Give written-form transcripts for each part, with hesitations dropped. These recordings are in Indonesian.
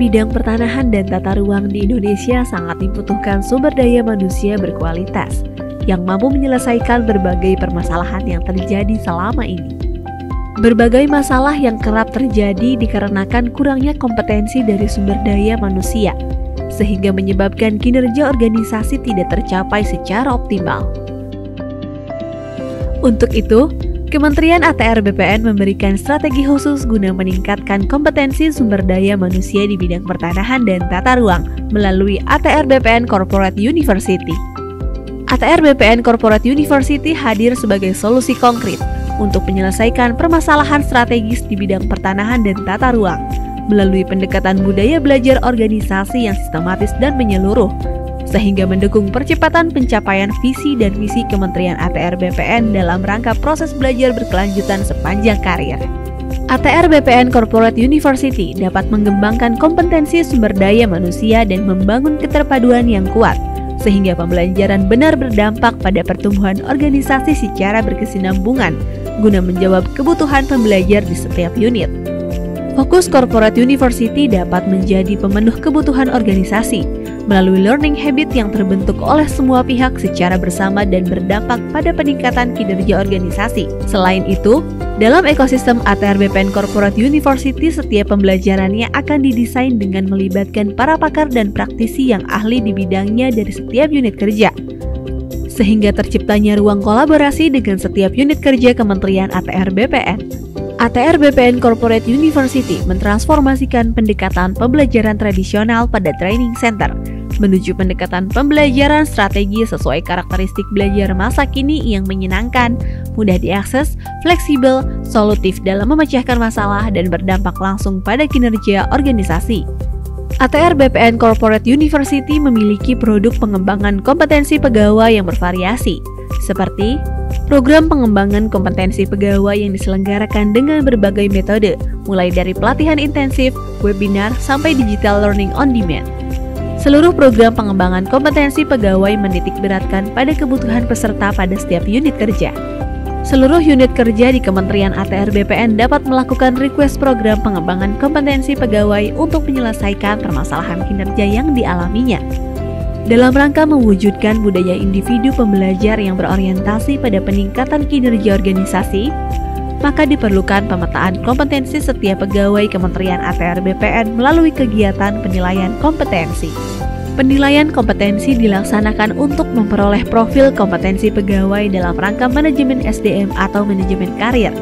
bidang pertanahan dan tata ruang di Indonesia sangat dibutuhkan sumber daya manusia berkualitas yang mampu menyelesaikan berbagai permasalahan yang terjadi selama ini. Berbagai masalah yang kerap terjadi dikarenakan kurangnya kompetensi dari sumber daya manusia, sehingga menyebabkan kinerja organisasi tidak tercapai secara optimal. Untuk itu, Kementerian ATR BPN memberikan strategi khusus guna meningkatkan kompetensi sumber daya manusia di bidang pertanahan dan tata ruang melalui ATR BPN Corporate University. ATR BPN Corporate University hadir sebagai solusi konkret untuk menyelesaikan permasalahan strategis di bidang pertanahan dan tata ruang melalui pendekatan budaya belajar organisasi yang sistematis dan menyeluruh, sehingga mendukung percepatan pencapaian visi dan misi Kementerian ATR BPN dalam rangka proses belajar berkelanjutan sepanjang karir. ATR BPN Corporate University dapat mengembangkan kompetensi sumber daya manusia dan membangun keterpaduan yang kuat, sehingga pembelajaran benar berdampak pada pertumbuhan organisasi secara berkesinambungan, guna menjawab kebutuhan pembelajar di setiap unit. Fokus Corporate University dapat menjadi pemenuh kebutuhan organisasi melalui learning habit yang terbentuk oleh semua pihak secara bersama dan berdampak pada peningkatan kinerja organisasi. Selain itu, dalam ekosistem ATR BPN Corporate University, setiap pembelajarannya akan didesain dengan melibatkan para pakar dan praktisi yang ahli di bidangnya dari setiap unit kerja, sehingga terciptanya ruang kolaborasi dengan setiap unit kerja Kementerian ATR BPN. ATR BPN Corporate University mentransformasikan pendekatan pembelajaran tradisional pada training center menuju pendekatan pembelajaran strategi sesuai karakteristik belajar masa kini yang menyenangkan, mudah diakses, fleksibel, solutif dalam memecahkan masalah dan berdampak langsung pada kinerja organisasi. ATR BPN Corporate University memiliki produk pengembangan kompetensi pegawai yang bervariasi, seperti program pengembangan kompetensi pegawai yang diselenggarakan dengan berbagai metode, mulai dari pelatihan intensif, webinar, sampai digital learning on demand. Seluruh program pengembangan kompetensi pegawai menitikberatkan pada kebutuhan peserta pada setiap unit kerja. Seluruh unit kerja di Kementerian ATR BPN dapat melakukan request program pengembangan kompetensi pegawai untuk menyelesaikan permasalahan kinerja yang dialaminya. Dalam rangka mewujudkan budaya individu pembelajar yang berorientasi pada peningkatan kinerja organisasi, maka diperlukan pemetaan kompetensi setiap pegawai Kementerian ATR BPN melalui kegiatan penilaian kompetensi. Penilaian kompetensi dilaksanakan untuk memperoleh profil kompetensi pegawai dalam rangka manajemen SDM atau manajemen karir.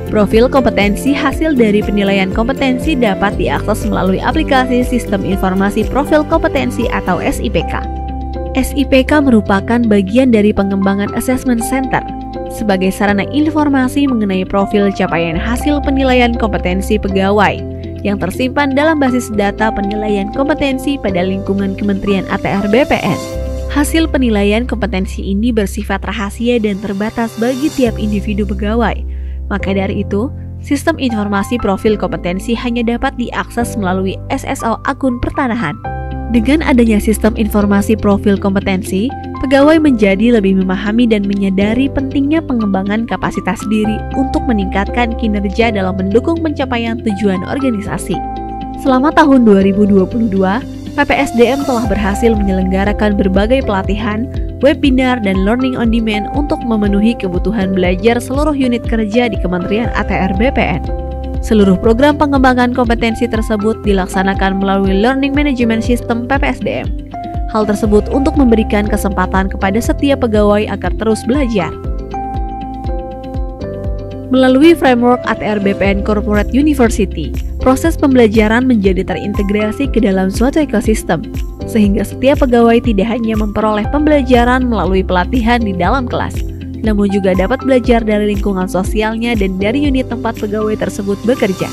Profil kompetensi hasil dari penilaian kompetensi dapat diakses melalui aplikasi Sistem Informasi Profil Kompetensi atau SIPK. SIPK merupakan bagian dari pengembangan Assessment Center sebagai sarana informasi mengenai profil capaian hasil penilaian kompetensi pegawai yang tersimpan dalam basis data penilaian kompetensi pada lingkungan Kementerian ATR BPN. Hasil penilaian kompetensi ini bersifat rahasia dan terbatas bagi tiap individu pegawai. Maka dari itu, sistem informasi profil kompetensi hanya dapat diakses melalui SSO akun pertanahan. Dengan adanya sistem informasi profil kompetensi, pegawai menjadi lebih memahami dan menyadari pentingnya pengembangan kapasitas diri untuk meningkatkan kinerja dalam mendukung pencapaian tujuan organisasi. Selama tahun 2022, PPSDM telah berhasil menyelenggarakan berbagai pelatihan, webinar, dan learning on demand untuk memenuhi kebutuhan belajar seluruh unit kerja di Kementerian ATR BPN. Seluruh program pengembangan kompetensi tersebut dilaksanakan melalui Learning Management System PPSDM. Hal tersebut untuk memberikan kesempatan kepada setiap pegawai agar terus belajar. Melalui framework ATR BPN Corporate University, proses pembelajaran menjadi terintegrasi ke dalam suatu ekosistem, sehingga setiap pegawai tidak hanya memperoleh pembelajaran melalui pelatihan di dalam kelas, namun juga dapat belajar dari lingkungan sosialnya dan dari unit tempat pegawai tersebut bekerja.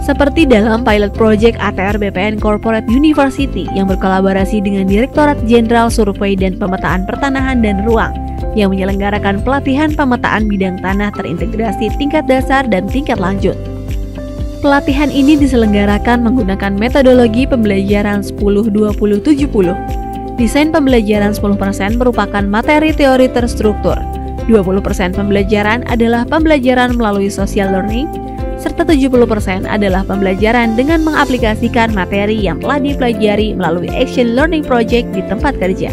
Seperti dalam pilot project ATR BPN Corporate University yang berkolaborasi dengan Direktorat Jenderal Survei dan Pemetaan Pertanahan dan Ruang yang menyelenggarakan pelatihan pemetaan bidang tanah terintegrasi tingkat dasar dan tingkat lanjut. Pelatihan ini diselenggarakan menggunakan metodologi pembelajaran 10-20-70. Desain pembelajaran 10% merupakan materi teori terstruktur, 20% pembelajaran adalah pembelajaran melalui social learning, serta 70% adalah pembelajaran dengan mengaplikasikan materi yang telah dipelajari melalui Action Learning Project di tempat kerja.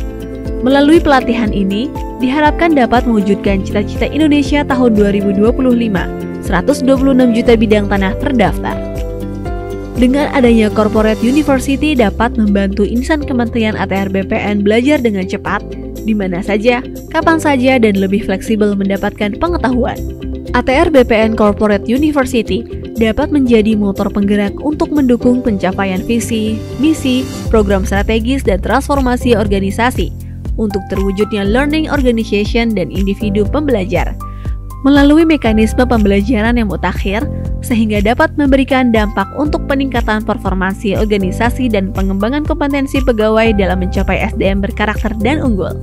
Melalui pelatihan ini, diharapkan dapat mewujudkan cita-cita Indonesia tahun 2025, 126 juta bidang tanah terdaftar. Dengan adanya Corporate University dapat membantu insan Kementerian ATR BPN belajar dengan cepat, di mana saja, kapan saja, dan lebih fleksibel mendapatkan pengetahuan. ATR BPN Corporate University dapat menjadi motor penggerak untuk mendukung pencapaian visi, misi, program strategis, dan transformasi organisasi untuk terwujudnya learning organization dan individu pembelajar melalui mekanisme pembelajaran yang mutakhir sehingga dapat memberikan dampak untuk peningkatan performansi organisasi dan pengembangan kompetensi pegawai dalam mencapai SDM berkarakter dan unggul.